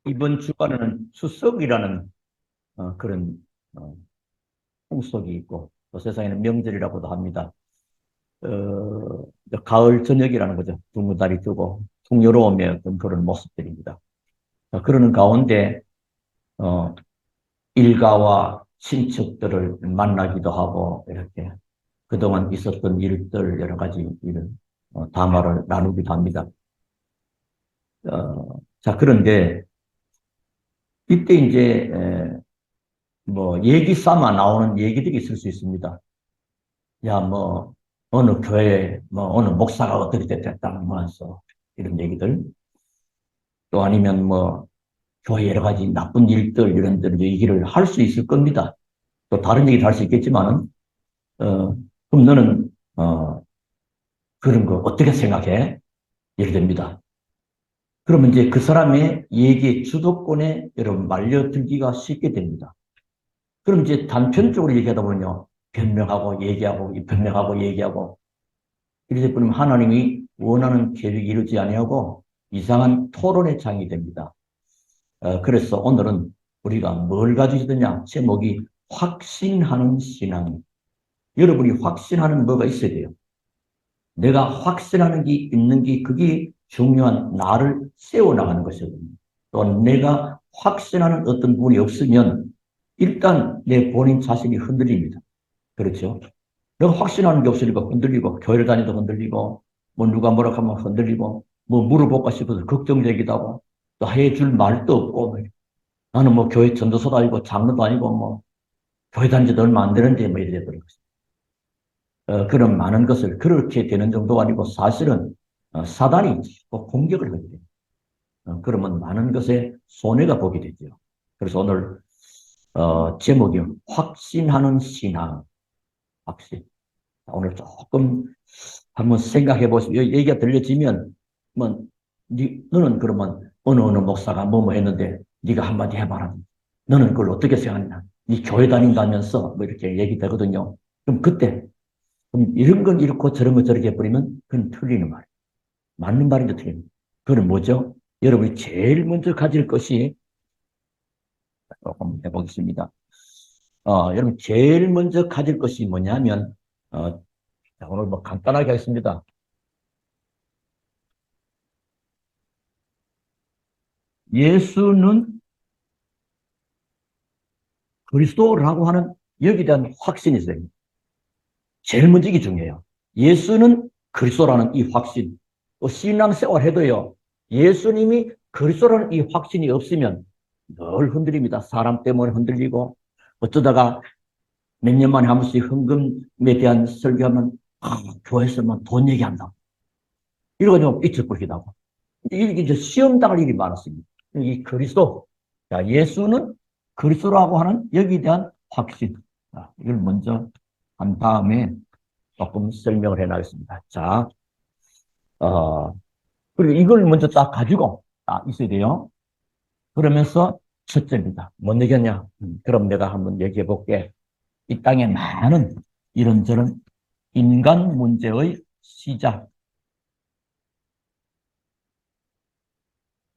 이번 주간에는 추석이라는 그런 어, 풍속이 있고 또 세상에는 명절이라고도 합니다. 가을 저녁이라는 거죠. 둥근달이 뜨고 풍요로움의 어떤 그런 모습들입니다. 그러는 가운데 어, 일가와 친척들을 만나기도 하고 이렇게 그동안 있었던 일들 여러 가지 이런 담화를 나누기도 합니다. 자, 그런데 이때 이제 뭐 얘기 삼아 나오는 얘기들이 있을 수 있습니다. 야, 뭐 어느 교회 뭐 어느 목사가 어떻게 됐다 하면서 이런 얘기들, 또 아니면 뭐 교회 여러 가지 나쁜 일들 이런 데 얘기를 할 수 있을 겁니다. 또 다른 얘기도 할 수 있겠지만은 그럼 너는 그런 거 어떻게 생각해? 이래 됩니다. 그러면 이제 그 사람의 얘기의 주도권에 여러분 말려들기가 쉽게 됩니다. 그럼 이제 단편적으로 얘기하다 보면요. 변명하고 얘기하고 변명하고 얘기하고 이렇게 보면 하나님이 원하는 계획이 이루지 아니하고 이상한 토론의 장이 됩니다. 그래서 오늘은 우리가 뭘 가지고 있느냐? 제목이 확신하는 신앙. 여러분이 확신하는 뭐가 있어야 돼요. 내가 확신하는 게 있는 게 그게 중요한 나를 세워나가는 것이거든요. 또 내가 확신하는 어떤 부분이 없으면 일단 내 본인 자신이 흔들립니다. 그렇죠? 내가 확신하는 게 없으니까 흔들리고, 교회를 다니도 흔들리고, 뭐 누가 뭐라 하면 흔들리고, 뭐 물어볼까 싶어서 걱정되기도 하고, 또 해줄 말도 없고, 뭐 나는 뭐 교회 전도사도 아니고, 장로도 아니고, 뭐 교회 다닌 지도 얼마 안 되는데, 뭐 이래 버린 거죠. 그런 많은 것을 그렇게 되는 정도가 아니고, 사실은 사단이 공격을 하게 돼요. 그러면 많은 것에 손해가 보게 되죠. 그래서 오늘 제목이 확신하는 신앙, 확신. 오늘 조금 한번 생각해 보시면 얘기가 들려지면 뭐 너는 그러면 어느 목사가 뭐뭐 했는데 네가 한마디 해봐라. 너는 그걸 어떻게 생각하냐? 네 교회 다닌다면서 뭐 이렇게 얘기 되거든요. 그럼 그때 그럼 이런 건 이렇고 저런 건 저렇게 해버리면 그건 틀리는 말이에요. 맞는 말인데 틀립니다. 그건 뭐죠? 여러분이 제일 먼저 가질 것이 조금 해보겠습니다. 여러분 제일 먼저 가질 것이 뭐냐면 자, 오늘 뭐 간단하게 하겠습니다. 예수는 그리스도라고 하는 여기에 대한 확신이 있어요. 제일 먼저 이게 중요해요. 예수는 그리스도라는 이 확신. 또 신앙생활 해도요. 예수님이 그리스도라는 이 확신이 없으면 늘 흔들립니다. 사람 때문에 흔들리고 어쩌다가 몇 년 만에 한 번씩 헌금에 대한 설교하면 교회에서만 돈 얘기한다. 이러가지고 삐쩍거리기도 하고. 이게 이제 시험 당할 일이 많았습니다. 이 그리스도. 자, 예수는 그리스도라고 하는 여기에 대한 확신. 자, 이걸 먼저 한 다음에 조금 설명을 해 나가겠습니다. 자, 어, 그리고 이걸 먼저 딱 가지고 있어야 돼요. 그러면서 첫째입니다. 뭔 얘기냐? 그럼 내가 한번 얘기해 볼게. 이 땅에 많은 이런저런 인간 문제의 시작,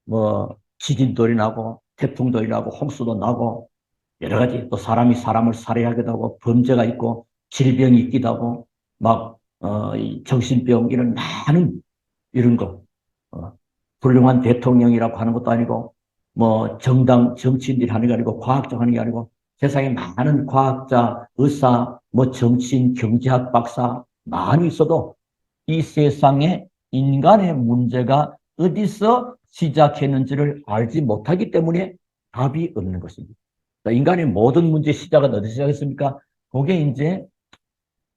뭐 지진도 일어나고 태풍도 일어나고 홍수도 나고 여러 가지 또 사람이 사람을 살해하기도 하고 범죄가 있고 질병이 있기도 하고 막 정신병 이런 많은 이런 거 훌륭한 대통령이라고 하는 것도 아니고 뭐 정당 정치인들이 하는 게 아니고 과학자 하는 게 아니고 세상에 많은 과학자, 의사, 뭐 정치인, 경제학 박사 많이 있어도 이 세상에 인간의 문제가 어디서 시작했는지를 알지 못하기 때문에 답이 없는 것입니다. 인간의 모든 문제의 시작은 어디서 시작했습니까? 그게 이제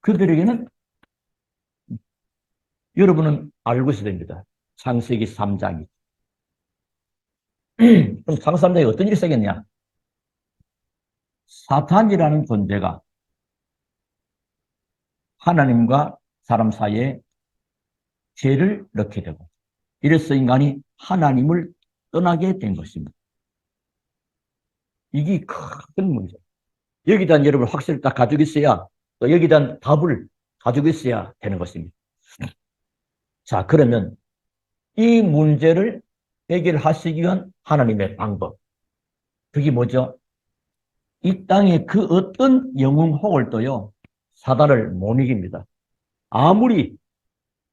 그들에게는 여러분은 알고 있어야 됩니다. 창세기 3장이. 그럼 창세기 3장에 어떤 일이 시작했냐? 사탄이라는 존재가 하나님과 사람 사이에 죄를 넣게 되고 이래서 인간이 하나님을 떠나게 된 것입니다. 이게 큰 문제. 여기에 대한 여러분 확신을 딱 가지고 있어야 또 여기에 대한 답을 가지고 있어야 되는 것입니다. 자, 그러면 이 문제를 해결하시기 위한 하나님의 방법. 그게 뭐죠? 이 땅에 그 어떤 영웅 혹을도요, 사단을 못 이깁니다. 아무리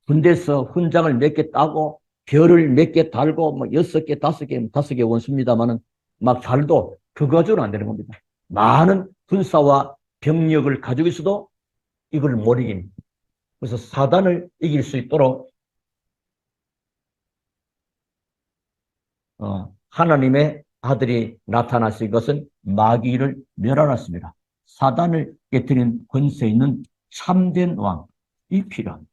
군대에서 훈장을 몇 개 따고 별을 몇 개 달고 뭐 6개, 5개, 5개 원수입니다만은 막 잘도 그거 가지고는 안 되는 겁니다. 많은 군사와 병력을 가지고 있어도 이걸 못 이깁니다. 그래서 사단을 이길 수 있도록 하나님의 아들이 나타나신 것은 마귀를 멸하였습니다. 사단을 깨뜨리는 권세 있는 참된 왕이 필요합니다.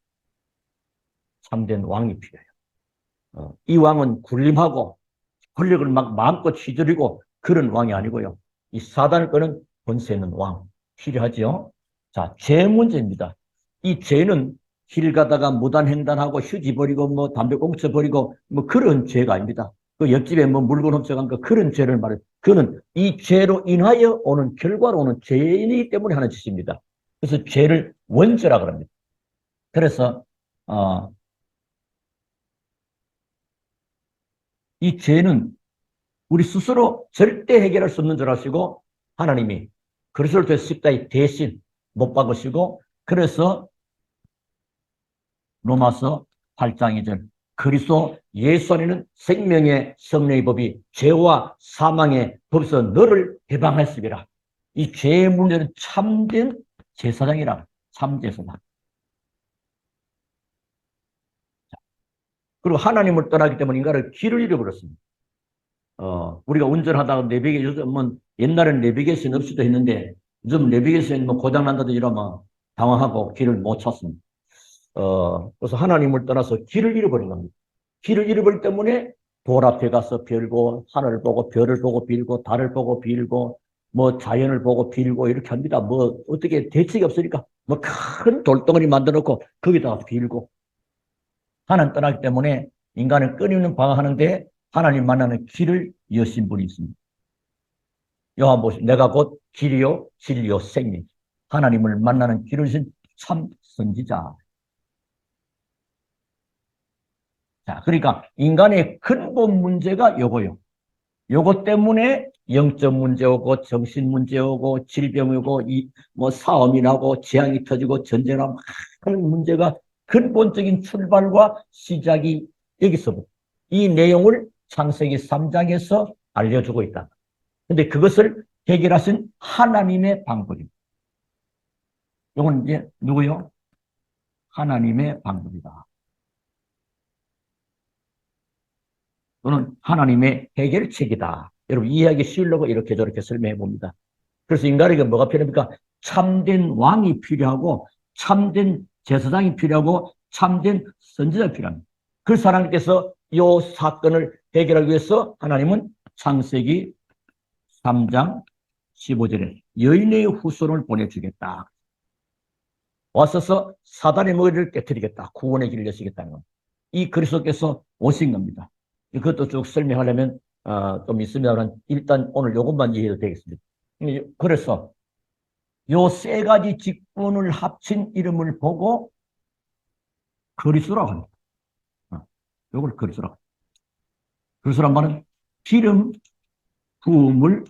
참된 왕이 필요해요. 이 왕은 군림하고 권력을 막 마음껏 휘두르고 그런 왕이 아니고요. 이 사단을 끄는 권세 있는 왕 필요하죠. 자, 죄 문제입니다. 이 죄는 길 가다가 무단횡단하고 휴지 버리고 뭐 담배 꽁초 버리고 뭐 그런 죄가 아닙니다. 그 옆집에 뭐 물건 훔쳐간 거 그런 죄를 말해요. 그는 이 죄로 인하여 오는 결과로 오는 죄인이기 때문에 하는 짓입니다. 그래서 죄를 원죄라 그럽니다. 그래서 이 죄는 우리 스스로 절대 해결할 수 없는 줄 아시고 하나님이 그리스도를 통해 십자가에 대신 못 박으시고 그래서 로마서 8장 2절 그리스도 예수 안에는 생명의 성령의 법이 죄와 사망의 법에서 너를 해방했으리라. 이 죄의 문제는 참된 제사장이라 참제사장. 그리고 하나님을 떠나기 때문에 인간을 길을 잃어버렸습니다. 우리가 운전하다가 내비게이션, 요즘은 옛날에는 내비게이션 없이도 했는데, 요즘 내비게이션 뭐 고장난다든지 이러면 당황하고 길을 못 찾습니다. 그래서 하나님을 떠나서 길을 잃어버린 겁니다. 길을 잃어버리기 때문에 돌 앞에 가서 빌고, 하늘을 보고, 별을 보고 빌고, 달을 보고 빌고, 뭐 자연을 보고 빌고 이렇게 합니다. 뭐 어떻게 대책이 없으니까 뭐 큰 돌덩어리 만들어 놓고 거기다가 빌고. 하나님 떠나기 때문에 인간은 끊임없는 방황하는데 하나님 만나는 길을 여신 분이 있습니다. 요한복음 내가 곧 길이요 진리요 생명. 하나님을 만나는 길을 신 참 선지자. 자, 그러니까 인간의 근본 문제가 요거요. 요것 때문에 영적 문제 오고 정신 문제 오고 질병이 오고 뭐 싸움이 나고 재앙이 터지고 전쟁하고 하는 문제가 근본적인 출발과 시작이 여기서부터 이 내용을 창세기 3장에서 알려주고 있다. 근데 그것을 해결하신 하나님의 방법입니다. 이건 이제 누구요? 하나님의 방법이다. 또는 하나님의 해결책이다. 여러분 이해하기 쉬우려고 이렇게 저렇게 설명해 봅니다. 그래서 인간에게 뭐가 필요합니까? 참된 왕이 필요하고 참된 제사장이 필요하고 참된 선지자가 필요합니다. 그래서 하나님께서 이 사건을 해결하기 위해서 하나님은 창세기 3장 15절에 여인의 후손을 보내주겠다. 와서서 사단의 머리를 깨뜨리겠다. 구원의 길을 여시겠다는 겁니다. 이 그리스도께서 오신 겁니다. 그것도 쭉 설명하려면 좀 있으면 일단 오늘 이것만 이해해도 되겠습니다. 그래서 요 세 가지 직분을 합친 이름을 보고 그리스도라고 합니다. 요걸 그리스도라고. 그리스도란 말은 기름 부음을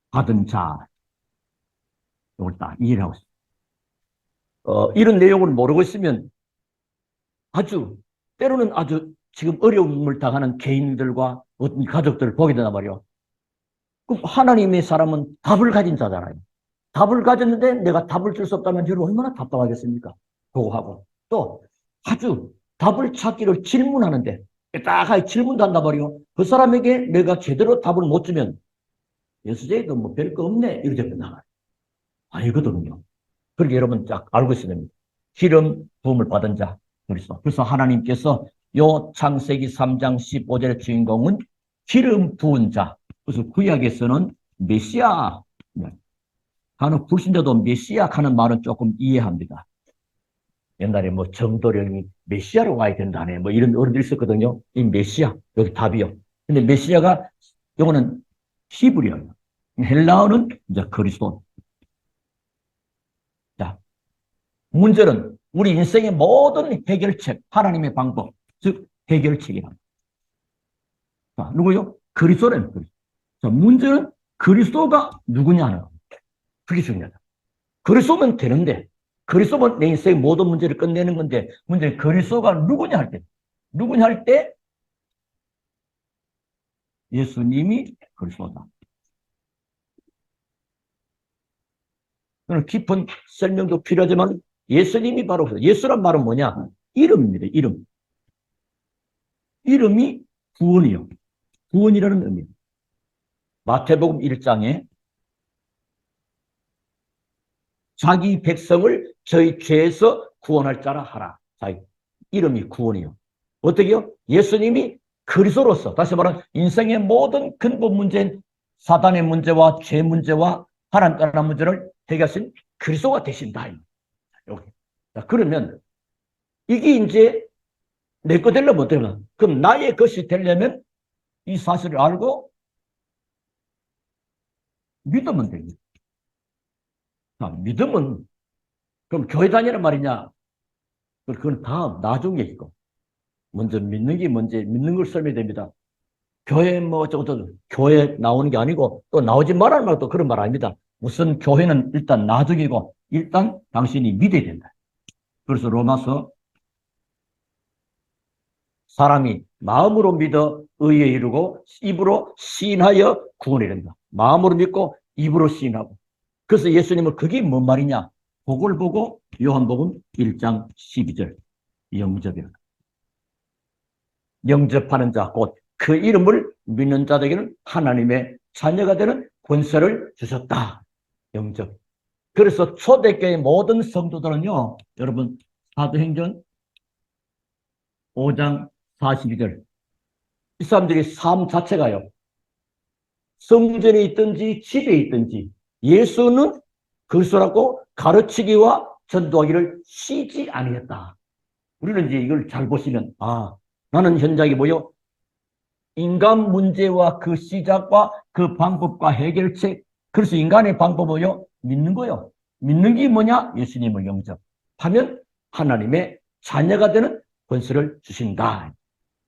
받은 자. 요걸 딱 이해를 하고 있습니다. 이런 내용을 모르고 있으면 때로는 아주 지금 어려움을 당하는 개인들과 어떤 가족들을 보게 된단 말이에요. 그럼 하나님의 사람은 답을 가진 자잖아요. 답을 가졌는데 내가 답을 줄 수 없다면 저를 얼마나 답답하겠습니까? 그거 하고. 또 아주 답을 찾기를 질문하는데 딱 질문도 한단 말이에요. 그 사람에게 내가 제대로 답을 못 주면 예수제도 뭐 별거 없네 이렇게 나가요. 아니거든요. 그렇게 여러분 딱 알고 있어야 됩니다. 기름 부음을 받은 자 그리스도. 그래서 하나님께서 요 창세기 3장 15절의 주인공은 기름 부은 자. 그래서 구약에서는 메시아. 간혹 불신자도 메시아 하는 말은 조금 이해합니다. 옛날에 뭐 정도령이 메시아로 와야 된다네. 뭐 이런 어른들이 있었거든요. 이 메시아, 여기 답이요. 근데 메시아가, 요거는 히브리어예요. 헬라어는 이제 그리스도. 자, 문제는 우리 인생의 모든 해결책, 하나님의 방법, 즉 해결책이랍니다. 자, 누구요? 그리스도라는 거예요. 자, 문제는 그리스도가 누구냐는 그게 중요하다. 그리스도면 되는데, 그리스도면 내 인생의 모든 문제를 끝내는 건데, 문제는 그리스도가 누구냐 할 때, 누구냐 할 때, 예수님이 그리스도다. 그런 깊은 설명도 필요하지만, 예수님이 바로, 예수란 말은 뭐냐? 이름입니다, 이름. 이름이 구원이요. 구원이라는 의미. 마태복음 1장에 자기 백성을 저희 죄에서 구원할 자라 하라. 자기 이름이 구원이요. 어떻게요? 예수님이 그리스도로서, 다시 말하면 인생의 모든 근본 문제인 사단의 문제와 죄 문제와 하나님 떠난 문제를 해결하신 그리스도가 되신다. 여기. 자, 그러면 이게 이제 내 거 되려면 어떠면, 그럼 나의 것이 되려면 이 사실을 알고 믿으면 됩니다. 자, 믿음은 그럼 교회 다니란 말이냐? 그건 다 나중에 있고. 먼저 믿는 게 먼저 믿는 걸 설명해야 됩니다. 교회 뭐 어쩌고 교회 나오는 게 아니고 또 나오지 말라는 말도 그런 말 아닙니다. 무슨 교회는 일단 나중이고 일단 당신이 믿어야 된다. 그래서 로마서 사람이 마음으로 믿어 의에 이르고 입으로 시인하여 구원에 이른다. 마음으로 믿고 입으로 시인하고. 그래서 예수님은 그게 뭔 말이냐? 복을 보고 요한복음 1장 12절 영접이라. 영접하는 자, 곧 그 이름을 믿는 자들에게는 하나님의 자녀가 되는 권세를 주셨다. 영접. 그래서 초대교회 모든 성도들은요, 여러분, 사도행전 5장 42절. 이 사람들이 삶 자체가요, 성전에 있든지 집에 있든지 예수는 그리스도라고 가르치기와 전도하기를 쉬지 아니했다. 우리는 이제 이걸 잘 보시면, 아, 나는 현장에 뭐요? 인간 문제와 그 시작과 그 방법과 해결책. 그래서 인간의 방법은요, 믿는 거요. 믿는 게 뭐냐? 예수님을 영접하면 하나님의 자녀가 되는 권세를 주신다.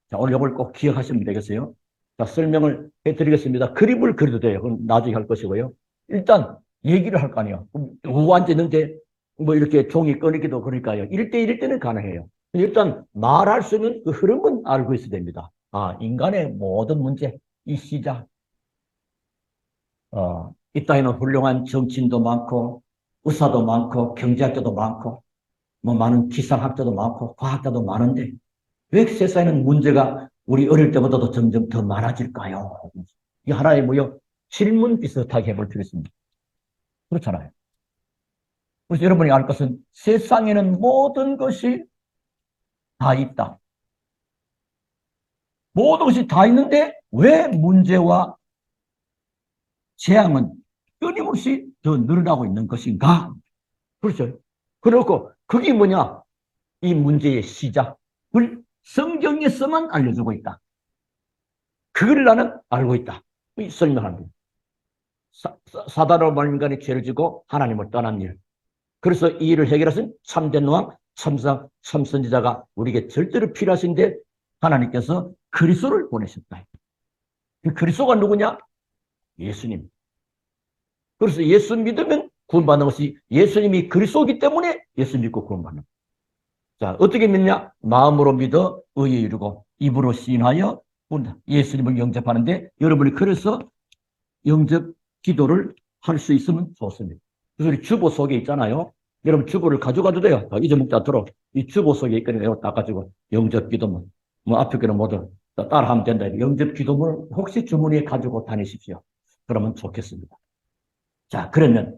자, 오늘 이걸 꼭 기억하시면 되겠어요. 자, 설명을 해드리겠습니다. 그림을 그려도 돼요. 그건 나중에 할 것이고요. 일단 얘기를 할 거 아니에요. 누구 앉았는데 뭐 이렇게 종이 끊기도 그러니까요. 1대1일 때는 가능해요. 일단 말할 수 있는 그 흐름은 알고 있어야 됩니다. 아, 인간의 모든 문제, 이 시작. 이 땅에는 훌륭한 정치인도 많고, 의사도 많고, 경제학자도 많고, 뭐 많은 기상학자도 많고, 과학자도 많은데, 왜 세상에는 문제가 우리 어릴 때보다도 점점 더 많아질까요? 이 하나의 뭐요? 질문 비슷하게 해볼 필요 있습니다. 그렇잖아요. 그래서 여러분이 알 것은 세상에는 모든 것이 다 있다. 모든 것이 다 있는데 왜 문제와 재앙은 끊임없이 더 늘어나고 있는 것인가? 그렇죠. 그렇고 그게 뭐냐? 이 문제의 시작을 성경에서만 알려주고 있다. 그걸 나는 알고 있다. 설명합니다. 사단으로 말한 인간이 죄를 지고 하나님을 떠난 일. 그래서 이 일을 해결하신 참된 왕, 참상, 참선지자가 우리에게 절대로 필요하신데 하나님께서 그리스도를 보내셨다. 그 그리스도가 누구냐? 예수님. 그래서 예수 믿으면 구원받는 것이 예수님이 그리스도이기 때문에 예수 믿고 구원받는. 자, 어떻게 믿냐? 마음으로 믿어 의에 이르고 입으로 시인하여 예수님을 영접하는데 여러분이 그래서 영접 기도를 할 수 있으면 좋습니다. 그래서 우리 주보 속에 있잖아요. 여러분 주보를 가져가도 돼요. 잊어먹지 않도록. 이 주보 속에 있거든요. 딱 가지고 영접 기도문. 뭐 앞에 거는 모두 따라하면 된다. 영접 기도문을 혹시 주머니에 가지고 다니십시오. 그러면 좋겠습니다. 자, 그러면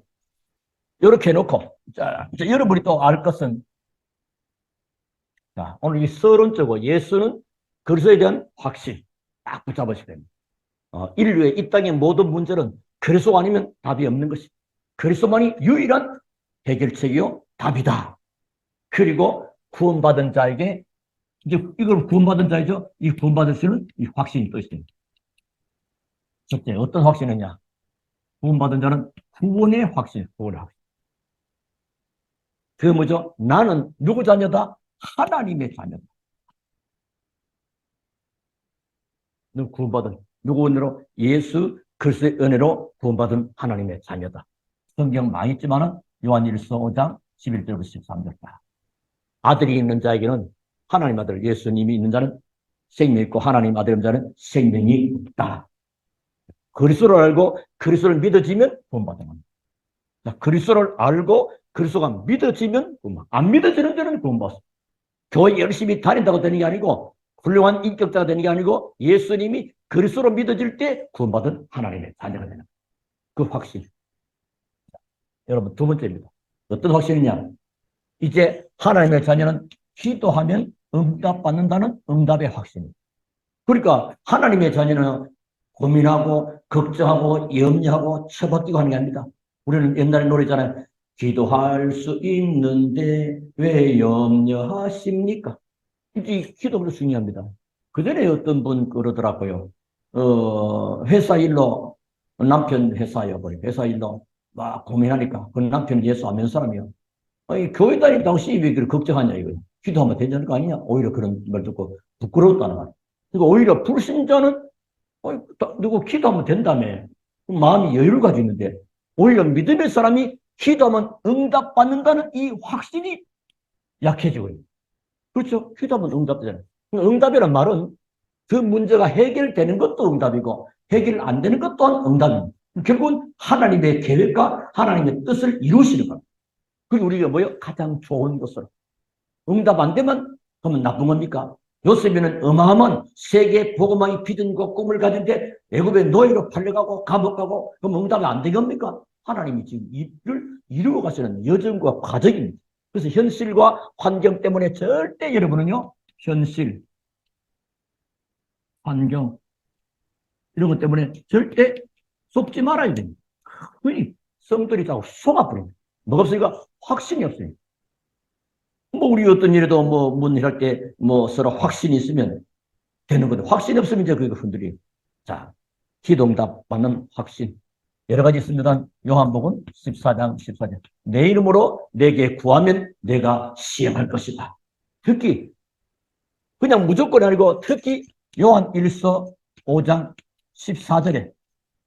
이렇게 해놓고 자, 여러분이 또 알 것은 자, 오늘 이 서론적으로 예수는 그리스도에 대한 확신 딱 붙잡으셔야 됩니다. 인류의 이 땅의 모든 문제는 그리스도 아니면 답이 없는 것이 그리스도만이 유일한 해결책이요 답이다. 그리고 구원받은 자에게 이제 이걸 구원받은 자이죠. 이 구원받을 수는 이 확신이 또 있습니다. 첫째 어떤 확신이냐? 구원받은 자는 구원의 확신, 구원의 확신. 그 뭐죠? 나는 누구 자녀다? 하나님의 자녀다. 너 구원받은 누구 은혜로? 예수 그리스도의 은혜로 구원받은 하나님의 자녀다. 성경 많이 있지만은 요한일서 5장 11절부터 13절. 아들이 있는 자에게는 하나님 아들 예수님이 있는 자는 생명이 있고 하나님 아들 있는 자는 생명이 없다. 그리스도를 알고 그리스도를 믿어지면 구원받는 겁니다. 그리스도를 알고 그리스도가 믿어지면 구원받아. 안 믿어지는 자는 구원받아. 교회 열심히 다닌다고 되는 게 아니고 훌륭한 인격자가 되는 게 아니고 예수님이 그리스도로 믿어질 때 구원받은 하나님의 자녀가 되는 그 확신. 여러분 두 번째입니다. 어떤 확신이냐? 이제 하나님의 자녀는 기도하면 응답받는다는 응답의 확신입니다. 그러니까 하나님의 자녀는 고민하고 걱정하고 염려하고 처박히고 하는 게 아닙니다. 우리는 옛날에 노래잖아요. 기도할 수 있는데 왜 염려하십니까? 이 기도가 중요합니다. 그 전에 어떤 분 그러더라고요. 회사 일로 남편 회사여버려. 회사 일로 막 고민하니까 그 남편 예수 안 믿는 사람이요. 아니, 교회 다닌다고 시비 왜 걱정하냐 이거예요. 기도하면 되는 거 아니냐? 오히려 그런 말 듣고 부끄러웠다는 말이에요. 그러니까 오히려 불신자는 누구 기도하면 된다며 마음이 여유를 가지고 있는데 오히려 믿음의 사람이 기도하면 응답받는다는 이 확신이 약해지고 있어요. 그렇죠? 기도하면 응답되잖아요. 응답이란 말은 그 문제가 해결되는 것도 응답이고 해결 안 되는 것 또한 응답입니다. 결국은 하나님의 계획과 하나님의 뜻을 이루시는 겁니다. 그리고 우리가 뭐요? 가장 좋은 것으로. 응답 안 되면 그러면 나쁜 겁니까? 요셉이는 어마어마한 세계 복음화의 비전과 꿈을 가진데 애굽의 노예로 팔려가고 감옥 가고 그럼 응답이 안 되겠습니까? 하나님이 지금 이를 이루어 가시는 여정과 과정입니다. 그래서 현실과 환경 때문에 절대 여러분은요, 현실, 환경 이런 것 때문에 절대 속지 말아야 됩니다. 흔히 성들이 자꾸 속아버립니다. 뭐가 없으니까 확신이 없어요. 뭐 우리 어떤 일에도 뭐 문의할 때 뭐 서로 확신이 있으면 되는 거죠. 확신이 없으면 이제 그거 흔들리. 자, 기도응답 받는 확신. 여러 가지 있습니다. 요한복음 14장 14절. 내 이름으로 내게 구하면 내가 시행할 것이다. 특히 그냥 무조건 아니고 특히 요한 1서 5장 14절에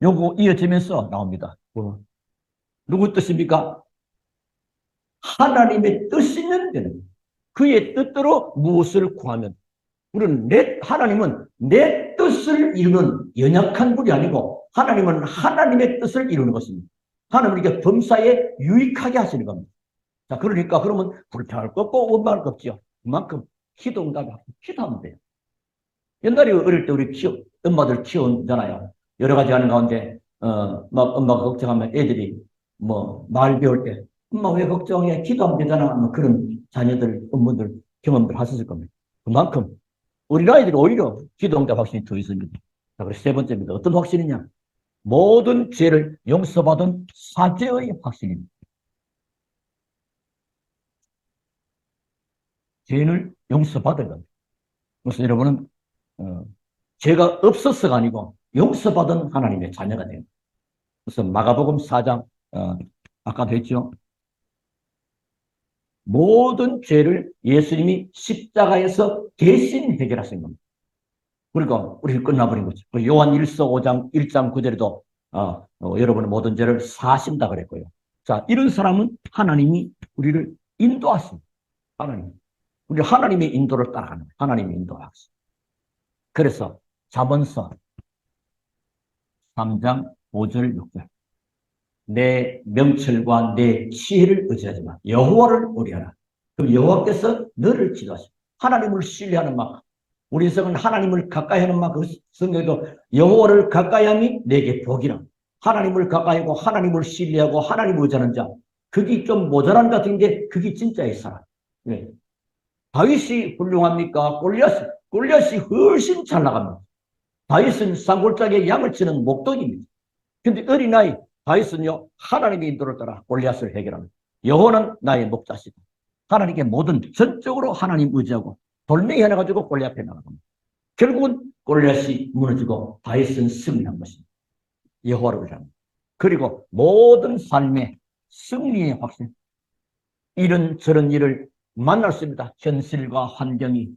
요거 이어지면서 나옵니다. 누구 뜻입니까? 하나님의 뜻이면 되는 그의 뜻대로 무엇을 구하면 우리는 하나님은 내 뜻을 이루는 연약한 분이 아니고 하나님은 하나님의 뜻을 이루는 것입니다. 하나님은 이게 범사에 유익하게 하시는 겁니다. 자, 그러니까 그러면 불평할 거 없고 원망할 거 없죠. 그만큼 기도응답을 기도하면 돼요. 옛날에 어릴 때 우리 엄마들 키우잖아요. 여러 가지 하는 가운데 막 엄마가 걱정하면 애들이 뭐 말 배울 때 엄마 왜 걱정해? 기도하면 되잖아. 뭐 그런 자녀들, 엄마들 경험들 하셨을 겁니다. 그만큼 우리 아이들이 오히려 기도응답 확신이 더 있습니다. 자, 그래서 세 번째입니다. 어떤 확신이냐? 모든 죄를 용서받은 사죄의 확신입니다. 죄를 용서받은 겁니다. 그래서 여러분은 죄가 없어서가 아니고 용서받은 하나님의 자녀가 됩니다. 그래서 마가복음 4장 아까도 했죠. 모든 죄를 예수님이 십자가에서 대신 해결하신 겁니다. 그리고 우리 끝나버린 거죠. 요한 1서 5장 1장 9절에도 여러분의 모든 죄를 사신다 그랬고요. 자, 이런 사람은 하나님이 우리를 인도하십니다. 우리 하나님의 인도를 따라가는 거예요. 하나님의 인도하십니다. 그래서 잠언서 3장 5절 6절 내 명철과 내 지혜를 의지하지 마. 여호와를 의뢰하라. 그럼 여호와께서 너를 지도하시고 하나님을 신뢰하는 만큼 우리 인생은 하나님을 가까이 하는 만큼 성경에도 여호와를 가까이 함이 내게 복이라. 하나님을 가까이 하고 하나님을 신뢰하고 하나님을 의지하는 자 그게 좀 모자란 것 같은데 그게 진짜의 사람. 네. 다윗이 훌륭합니까? 골리앗이 훨씬 잘 나갑니다. 다윗은 산골짜기에 양을 치는 목동입니다. 근데 어린아이 다윗은요 하나님의 인도를 따라 골리앗을 해결합니다. 여호와는 나의 목자시다. 하나님께 모든 전적으로 하나님 의지하고 돌멩이 하나 가지고 골리앗 앞에 나갑니다. 결국은 골리앗이 무너지고 다윗은 승리한 것입니다. 여호와를 의지합니다. 그리고 모든 삶의 승리의 확신 이런 저런 일을 만날 수 있습니다. 현실과 환경이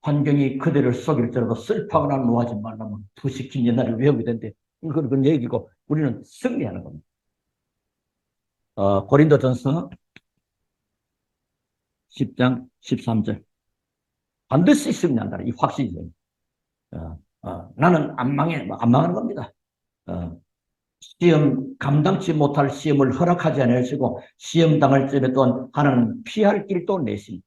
환경이 그대를 속일지라도 슬퍼하거나 노하지 말라면 부시킨 옛날에 외우게 된대. 그건 얘기고 우리는 승리하는 겁니다. 고린도전서 10장 13절. 반드시 승리한다는 이 확신이 있어요. 나는 안 망해, 안 망하는 겁니다. 시험, 감당치 못할 시험을 허락하지 않으시고, 시험 당할 쯤에 또한 하나는 피할 길도 내신.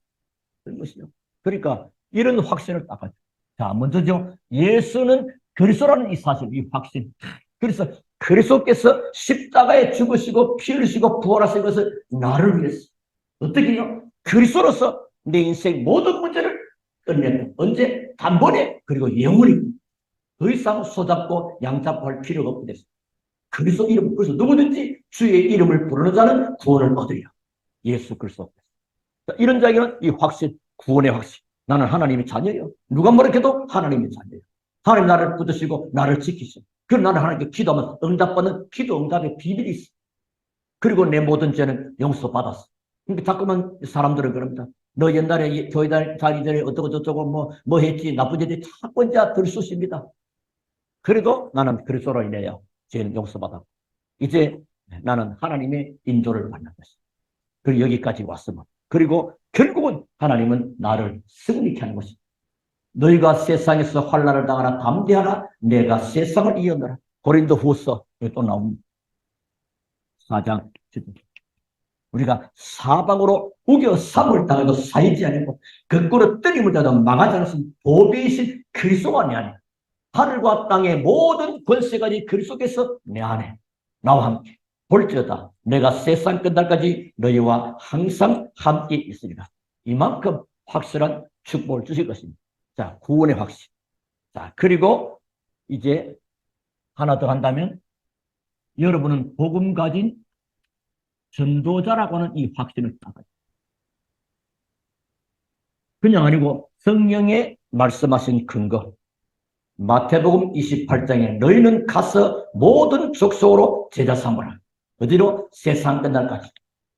그런 것이죠. 그러니까, 이런 확신을 딱 가지고. 자, 먼저죠. 예수는 그리스도라는 이 사실, 이 확신. 그래서 그리스도께서 십자가에 죽으시고, 피 흘리시고, 부활하신 것을 나를 위해서. 어떻게 해요? 그리스도로서 내 인생 모든 문제를 끝냈다. 언제? 단번에, 그리고 영원히. 더 이상 소잡고 양잡고 할 필요가 없게 됐습니다. 그리스도 이름, 그래서 누구든지 주의 이름을 부르는 자는 구원을 얻으리라. 예수 그리스도. 이런 자에게는 이 확신, 구원의 확신. 나는 하나님의 자녀예요. 누가 뭐라해도 하나님의 자녀예요. 하나님 나를 붙드시고 나를 지키시고. 그럼 나는 하나님께 기도하면 응답받는 기도 응답의 비밀이 있어. 그리고 내 모든 죄는 용서받았어. 그러니까 자꾸만 사람들은 그럽니다. 너 옛날에 교회 다니기 전에 어쩌고 저쩌고 뭐 했지, 나쁜 일이 자꾸 이제 들쑤십니다. 그래도 나는 그리스도로 인하여 죄는 용서받았고 이제 나는 하나님의 인도를 받는 것이다. 그리고 여기까지 왔으면 그리고 결국은 하나님은 나를 승리케 하는 것이다. 너희가 세상에서 환난을 당하나 담대하라. 내가 세상을 이겼노라. 고린도후서 또 나옵니다. 4장 우리가 사방으로 우겨 삼을 당해도 사이지 아니고 거꾸로 뜨림을 당해도 망하지 않았으면 보배이신 그리스도가 내 안에 하늘과 땅의 모든 권세까지 그리스도께서 내 안에 나와 함께 볼지어다 내가 세상 끝날까지 너희와 항상 함께 있으리라. 이만큼 확실한 축복을 주실 것입니다. 자, 구원의 확신. 자, 그리고 이제 하나 더 한다면 여러분은 복음 가진 전도자라고 하는 이 확신을 따가요. 그냥 아니고 성령에 말씀하신 근거. 마태복음 28장에 너희는 가서 모든 족속으로 제자 삼으라. 어디로? 세상 끝날까지.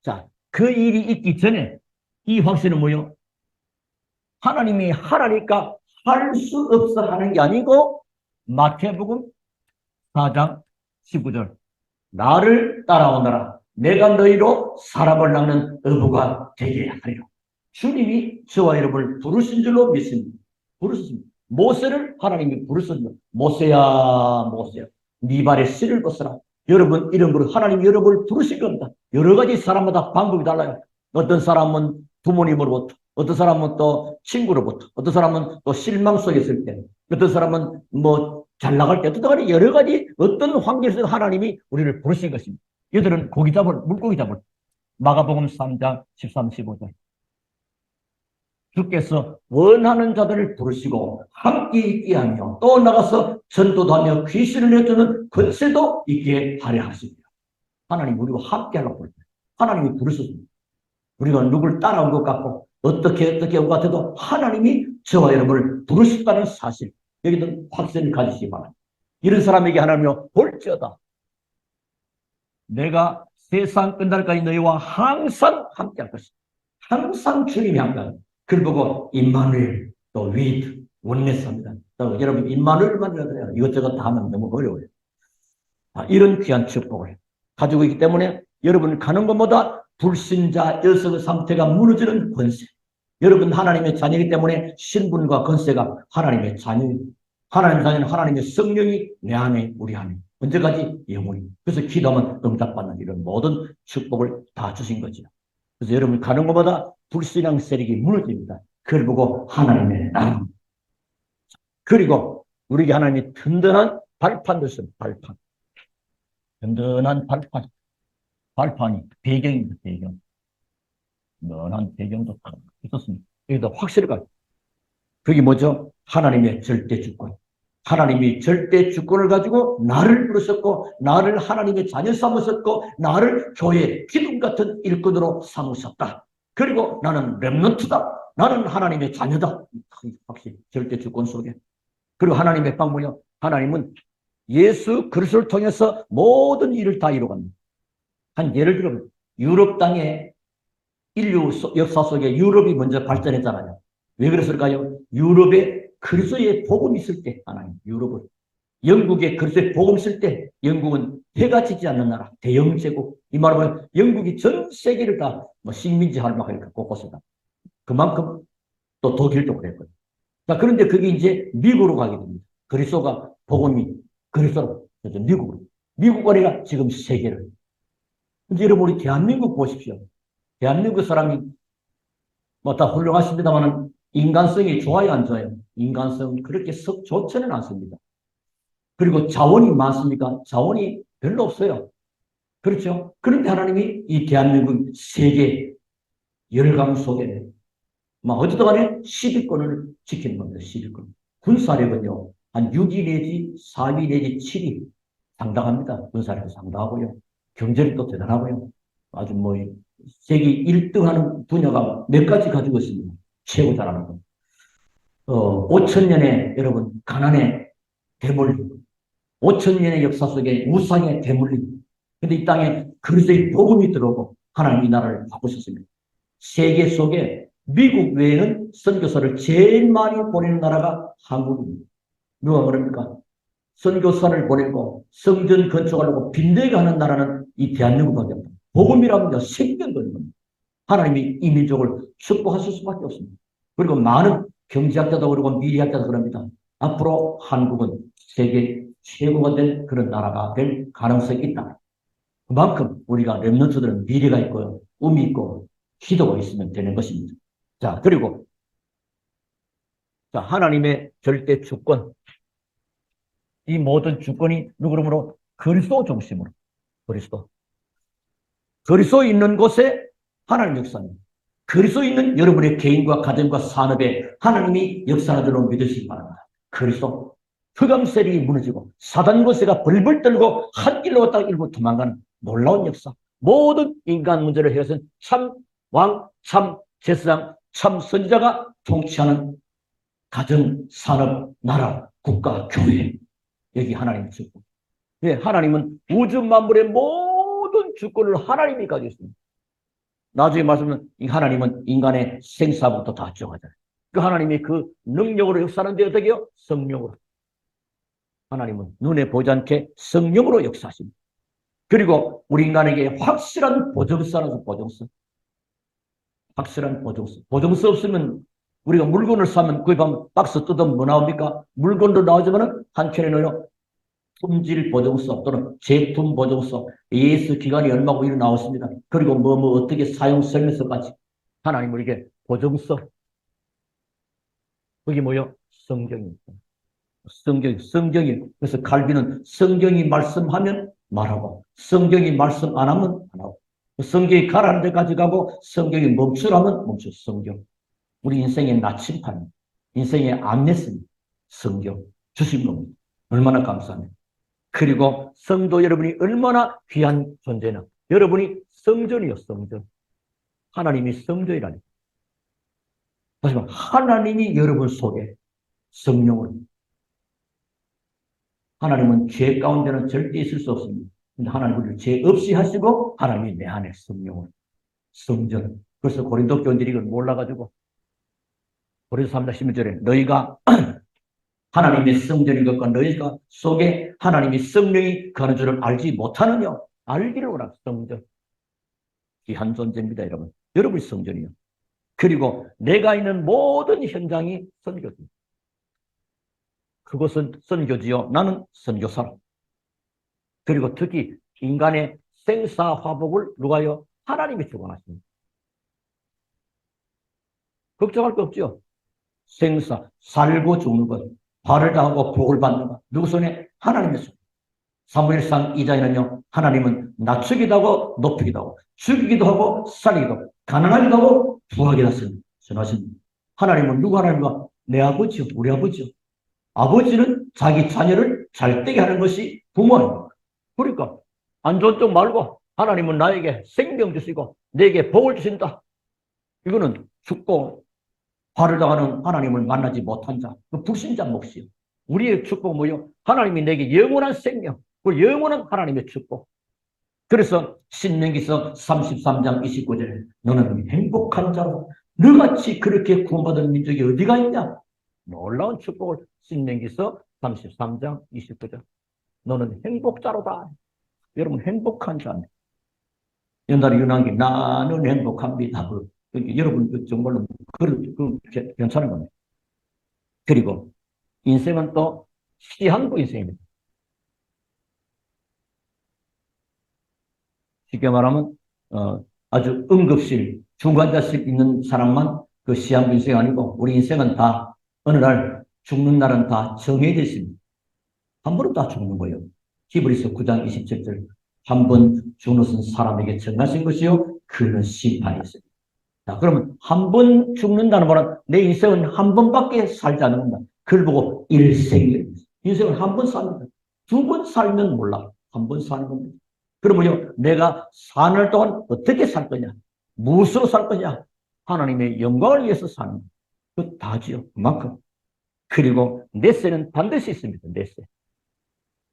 자, 그 일이 있기 전에 이 확신은 뭐요? 하나님이 하라니까 할 수 없어 하는 게 아니고 마태복음 4장 19절 나를 따라오너라. 내가 너희로 사람을 낚는 어부가 되게 하리라. 주님이 저와 여러분을 부르신 줄로 믿습니다. 부르셨습니다. 모세를 하나님이 부르셨습니다. 모세야 모세야 네 발에 씨를 벗어라. 여러분 이런 걸 하나님이 여러분을 부르신 겁니다. 여러 가지 사람마다 방법이 달라요. 어떤 사람은 부모님으로부터 어떤 사람은 또 친구로부터 어떤 사람은 또 실망 속에 있을 때 어떤 사람은 뭐 잘 나갈 때 어떤 여러 가지 어떤 환경에서 하나님이 우리를 부르신 것입니다. 얘들은 고기 잡을 물고기 잡을 마가복음 3장 13, 15절 주께서 원하는 자들을 부르시고 함께 있게 하며 또 나가서 전도도 하며 귀신을 내주는 권세도 있게 하려 하십니다. 하나님 우리와 함께 하려고 부르니다. 하나님이 부르셨습니다. 우리가 누굴 따라온 것 같고 어떻게 온 것 같아도 하나님이 저와 여러분을 부르셨다는 사실 여기는 확신을 가지시기 바랍니다. 이런 사람에게 하나님은 볼지어다 내가 세상 끝날까지 너희와 항상 함께 할 것이다. 항상 주님이 함께합니다. 그걸 보고 임마누엘 또 위드 원네스합니다. 여러분 임마누엘만 들어요. 이것저것 다 하면 너무 어려워요. 이런 귀한 축복을 가지고 있기 때문에 여러분 가는 것보다 불신자 여성의 상태가 무너지는 권세. 여러분 하나님의 자녀이기 때문에 신분과 권세가 하나님의 자녀입니다. 하나님의 자녀는 하나님의 성령이 내 안에 우리 안에 언제까지 영원히. 그래서 기도하면 응답받는 이런 모든 축복을 다 주신 거죠. 그래서 여러분 가는 것보다 불신앙 세력이 무너집니다. 그걸 보고 하나님의 나라. 그리고 우리에게 하나님이 든든한 발판 줬습니다. 발판. 든든한 발판. 발판이 배경입니다. 배경. 든든한 배경도 있었습니다. 여기다 확실히 가요. 그게 뭐죠? 하나님의 절대 주권. 하나님이 절대 주권을 가지고 나를 부르셨고 나를 하나님의 자녀 삼으셨고 나를 교회 기둥 같은 일꾼으로 삼으셨다. 그리고 나는 렘넌트다. 나는 하나님의 자녀다. 확실히 절대 주권 속에. 그리고 하나님의 방법이요. 하나님은 예수 그리스도를 통해서 모든 일을 다 이루어갑니다. 한 예를 들면 유럽 땅에 인류 역사 속에 유럽이 먼저 발전했잖아요. 왜 그랬을까요? 유럽에 그리스도의 복음이 있을 때 하나님, 유럽을. 영국에 그리스도의 복음 있을 때 영국은 해가 지지 않는 나라, 대영제국. 이 말은 영국이 전 세계를 다 뭐 식민지 할망을 곳곳에다. 그만큼 또 독일도 그랬거든요. 자, 그런데 그게 이제 미국으로 가게 됩니다. 그리스도가 복음이 그리스도로 미국으로. 미국 아니라 지금 세계를. 이제 여러분, 우리 대한민국 보십시오. 대한민국 사람이 뭐 다 훌륭하십니다만은 인간성이 좋아요, 안 좋아요? 인간성은 그렇게 썩 좋지는 않습니다. 그리고 자원이 많습니까? 자원이 별로 없어요. 그렇죠? 그런데 하나님이 이 대한민국 세계 열강 속에 막 어쨌든 간에 10위권을 지키는 겁니다. 10위권. 군사력은요, 한 6위 내지 4위 내지 7위 상당합니다. 군사력도 상당하고요. 경제력도 대단하고요. 아주 뭐 세계 1등 하는 분야가 몇 가지 가지고 있습니다. 최고 잘하는 거. 5천 년의 여러분 가난의 대물, 5천 년의 역사 속에 우상의 대물림. 근데 이 땅에 그리스도의 복음이 들어오고 하나님 이 나라를 바꾸셨습니다. 세계 속에 미국 외에는 선교사를 제일 많이 보내는 나라가 한국입니다. 누가 그럽니까? 선교사를 보내고 성전 건축하려고 빈대게 하는 나라는 이 대한민국밖에 없다. 복음이라면 생명 거는 겁니다. 하나님이 이 민족을 축복하실 수밖에 없습니다. 그리고 많은 경제학자도 그러고 미래학자도 그럽니다. 앞으로 한국은 세계 최고가 될 그런 나라가 될 가능성이 있다. 그만큼 우리가 렘넌트들은 미래가 있고요. 의미 있고 기도가 있으면 되는 것입니다. 자, 그리고 자, 하나님의 절대 주권. 이 모든 주권이 누구로? 그리스도 중심으로. 그리스도. 그리스도 있는 곳에 하나님 역사입니다. 그리스도 있는 여러분의 개인과 가정과 산업에 하나님이 역사하도록 믿으시기 바랍니다. 그리스도. 흑암 세력이 무너지고 사단 권세가 벌벌 떨고 한 길로 왔다가 일부 도망가는 놀라운 역사. 모든 인간 문제를 해서는 참 왕, 참 제사장, 참 선지자가 통치하는 가정, 산업, 나라, 국가, 교회. 여기 하나님의 주권. 네, 하나님은 우주 만물의 모든 주권을 하나님이 가지고 있습니다. 나중에 말씀은 이 하나님은 인간의 생사부터 다 정하잖아요. 그 하나님이 그 능력으로 역사하는데 어떻게 해요? 성령으로. 하나님은 눈에 보지 않게 성령으로 역사하십니다. 그리고 우리 인간에게 확실한 보정서라서 보정서. 확실한 보정서. 보정서 없으면 우리가 물건을 사면 거기 보면 박스 뜯으면 뭐 나옵니까? 물건도 나오지만은 한켠에는요, 품질 보정서 또는 제품 보정서, AS 기간이 얼마고 이런 나왔습니다. 그리고 뭐 어떻게 사용 설명서까지 하나님 우리에게 보정서. 그게 뭐요? 성경입니다. 성경이. 그래서 칼빈은 성경이 말씀하면 말하고, 성경이 말씀 안 하면 안 하고, 성경이 가라는 데까지 가고, 성경이 멈추라면 멈춰. 성경. 우리 인생의 나침판, 인생의 안내습니다. 성경 주신 겁니다. 얼마나 감사합니다. 그리고 성도 여러분이 얼마나 귀한 존재나, 여러분이 성전이요, 성전. 하나님이 성전이라니. 하지만 하나님이 여러분 속에 성령으로. 하나님은 죄 가운데는 절대 있을 수 없습니다. 근데 하나님은 우리를 죄 없이 하시고 하나님이 내 안에 성령으로. 성전. 그래서 고린도 교인들이 이걸 몰라가지고 고린도 3장 11절에 너희가 하나님의 성전인 것과 너희가 속에 하나님의 성령이 거하는 줄을 알지 못하느냐? 알기를 원하는 성전. 귀한 존재입니다, 여러분. 여러분이 성전이요. 그리고 내가 있는 모든 현장이 선교입니다. 그것은 선교지요. 나는 선교사. 그리고 특히 인간의 생사화복을 누가요? 하나님이 주관하십니다. 걱정할 거 없죠. 생사, 살고 죽는 것, 발을 당하고 복을 받는 것. 누구 손에? 하나님의 손. 사무엘상 2장에는요, 하나님은 낮추기도 하고 높이기도 하고 죽이기도 하고 살리기도 하고 가난하기도 하고 부하기도 하십니다. 하나님은 누구 하나님과? 내 아버지요, 우리 아버지요. 아버지는 자기 자녀를 잘되게 하는 것이 부모입니다. 그러니까 안 좋은 쪽 말고 하나님은 나에게 생명 주시고 내게 복을 주신다. 이거는 죽고 발을 당하는 하나님을 만나지 못한 자, 그 불신자 몫이요. 우리의 축복 뭐요? 하나님이 내게 영원한 생명, 그 영원한 하나님의 축복. 그래서 신명기서 33장 29절에 너는 행복한 자로 너같이 그렇게 구원받은 민족이 어디가 있냐? 놀라운 축복을 신명기서 33장 29절. 너는 행복자로다. 여러분 행복한 자입니다. 연달아 유난기 나는 행복합니다. 여러분 정말로 괜찮은 겁니다. 그리고 인생은 또 시한부 인생입니다. 쉽게 말하면 아주 응급실 중환자실 있는 사람만 그 시한부 인생이 아니고 우리 인생은 다 어느 날 죽는 날은 다 정해져 있습니다. 한 번은 다 죽는 거예요. 히브리서 9장 27절 한 번 죽는 것은 사람에게 정하신 것이요 그는 심판이 있습니다. 자, 그러면 한 번 죽는다는 말은 내 인생은 한 번밖에 살지 않는다. 그걸 보고 일생이에요. 인생은 한 번 삽니다. 두 번 살면 몰라. 한 번 사는 겁니다. 그러면요, 내가 사는 동안 어떻게 살 거냐? 무엇으로 살 거냐? 하나님의 영광을 위해서 사는 거. 그 다지요. 그만큼. 그리고 내세는 반드시 있습니다. 내세.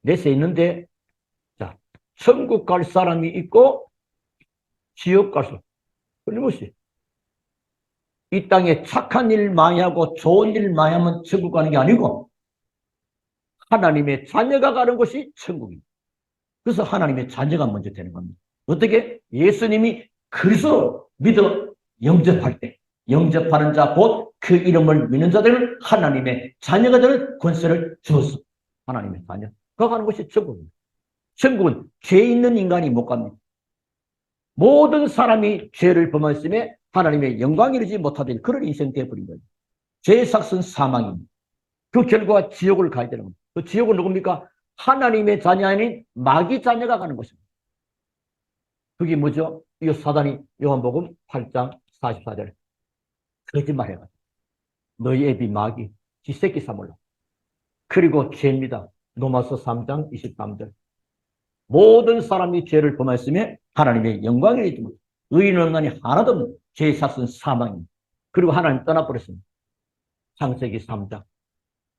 내세 있는데, 자, 천국 갈 사람이 있고, 지옥 갈 사람. 끊임없이. 이 땅에 착한 일 많이 하고 좋은 일 많이 하면 천국 가는 게 아니고, 하나님의 자녀가 가는 곳이 천국입니다. 그래서 하나님의 자녀가 먼저 되는 겁니다. 어떻게? 예수님이 그리스도 믿어 영접할 때, 영접하는 자 곧 그 이름을 믿는 자들은 하나님의 자녀가 되는 권세를 주었어. 하나님의 자녀. 그 가는 곳이 천국입니다. 천국은 죄 있는 인간이 못 갑니다. 모든 사람이 죄를 범했음에 하나님의 영광이 이르지 못하던 그런 인생 되어버린 거예요. 죄의 삭은 사망입니다. 그 결과 지옥을 가야 되는 겁니다. 그 지옥은 누굽니까? 하나님의 자녀 아닌 마귀 자녀가 가는 것입니다. 그게 뭐죠? 이 사단이 요한복음 8장 44절 거짓말해가지고 너희 애비 마귀 지 새끼 삼을라. 그리고 죄입니다. 로마서 3장 23절 모든 사람이 죄를 범했으며 하나님의 영광을 잊지 못해 의인은 인간이 하나도 없는 죄의 삭은 사망입니다. 그리고 하나님 떠나버렸습니다. 창세기 3장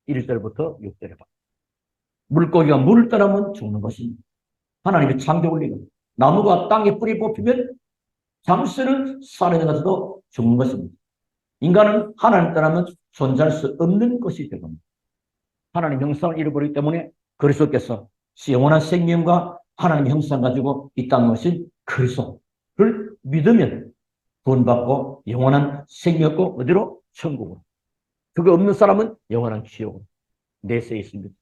1절부터 6절에 봐. 물고기가 물을 떠나면 죽는 것입니다. 하나님의 창조 원리가 나무가 땅에 뿌리 뽑히면 잠시는 살아나가서도 죽는 것입니다. 인간은 하나님 떠나면 존재할 수 없는 것이 될 겁니다. 하나님 형상을 잃어버리기 때문에 그리스도께서 영원한 생명과 하나님의 형상 가지고 이 땅에 오신 그리스도를 믿으면 구원받고 영원한 생명과 어디로? 천국으로. 그거 없는 사람은 영원한 지옥으로 내세에 있습니다.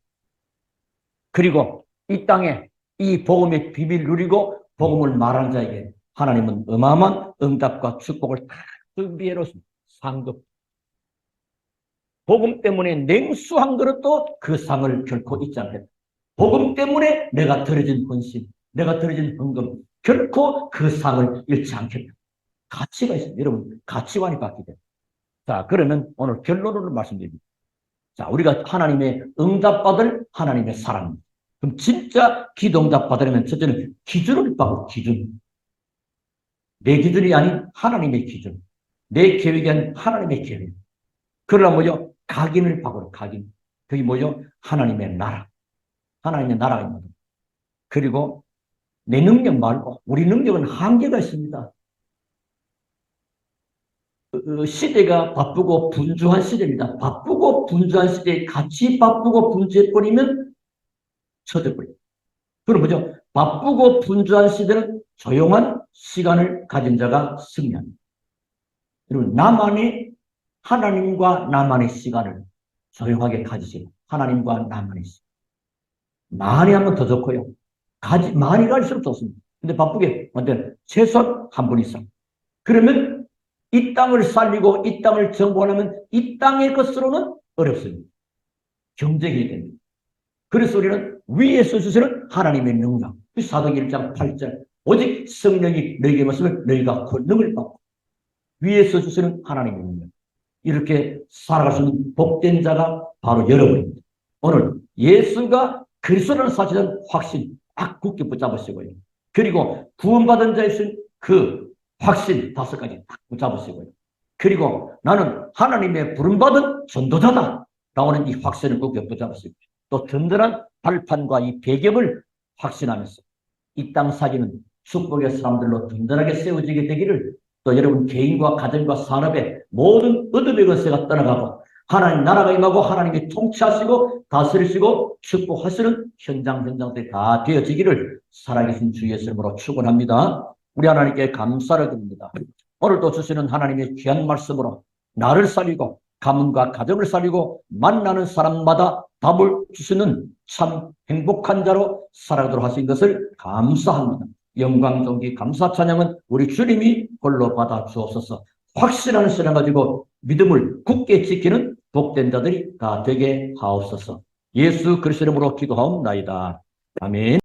그리고 이 땅에 이 복음의 비밀을 누리고 복음을 말하는 자에게 하나님은 어마어마한 응답과 축복을 다 준비해 놓습니다. 상급. 복음 때문에 냉수한 그릇도 그 상을 결코 잊지 않겠다. 복음 때문에 내가 드려진 헌신, 내가 드려진 헌금 결코 그 상을 잃지 않겠다. 가치가 있습니다. 여러분 가치관이 바뀌게. 자, 그러면 오늘 결론으로 말씀드립니다. 자, 우리가 하나님의 응답받을 하나님의 사랑입니다. 그럼 진짜 기도 응답 받으려면 첫째는 기준을 받고 기준. 내 기준이 아닌 하나님의 기준. 내 계획이 아닌 하나님의 계획. 그러나 뭐죠? 각인을 받고 각인. 그게 뭐죠? 하나님의 나라. 하나님의 나라가 있는. 그리고 내 능력 말고 우리 능력은 한계가 있습니다. 시대가 바쁘고 분주한 시대입니다. 바쁘고 분주한 시대에 같이 바쁘고 분주해버리면 쳐져버려요. 그럼 뭐죠? 바쁘고 분주한 시대는 조용한 시간을 가진 자가 승리합니다. 여러분, 나만의 하나님과 나만의 시간을 조용하게 가지세요. 하나님과 나만의 시간. 많이 하면 더 좋고요. 많이 갈수록 좋습니다. 근데 바쁘게, 최소한 한 분 이상. 그러면 이 땅을 살리고 이 땅을 정복하려면 이 땅의 것으로는 어렵습니다. 경쟁해야 됩니다. 그래서 우리는 위에서 주시는 하나님의 능력. 사도행전 1장 8절. 오직 성령이 너희에게 말씀을 너희가 권능을 받고 위에서 주시는 하나님의 능력. 이렇게 살아갈 수 있는 복된 자가 바로 여러분입니다. 오늘 예수가 그리스도라는 사실은 확신 딱 굳게 붙잡으시고요. 그리고 구원받은 자의 그 확신 5가지 딱 붙잡으시고요. 그리고 나는 하나님의 부름받은 전도자다. 라고는 이 확신을 굳게 붙잡으시고 또 든든한 발판과 이 배경을 확신하면서 이 땅 사기는 축복의 사람들로 든든하게 세워지게 되기를 또 여러분 개인과 가정과 산업의 모든 얻음의 권세가 떠나가고 하나님 나라가 임하고 하나님이 통치하시고 다스리시고 축복하시는 현장들이 다 되어지기를 살아계신 주 예수 이름으로 축원합니다. 우리 하나님께 감사를 드립니다. 오늘도 주시는 하나님의 귀한 말씀으로 나를 살리고 가문과 가정을 살리고 만나는 사람마다 답을 주시는 참 행복한 자로 살아가도록 하신 것을 감사합니다. 영광, 존귀, 감사, 찬양은 우리 주님이 홀로 받아 주옵소서. 확실한 신앙 가지고 믿음을 굳게 지키는 복된 자들이 다 되게 하옵소서. 예수 그리스도 이름으로 기도하옵나이다. 아멘.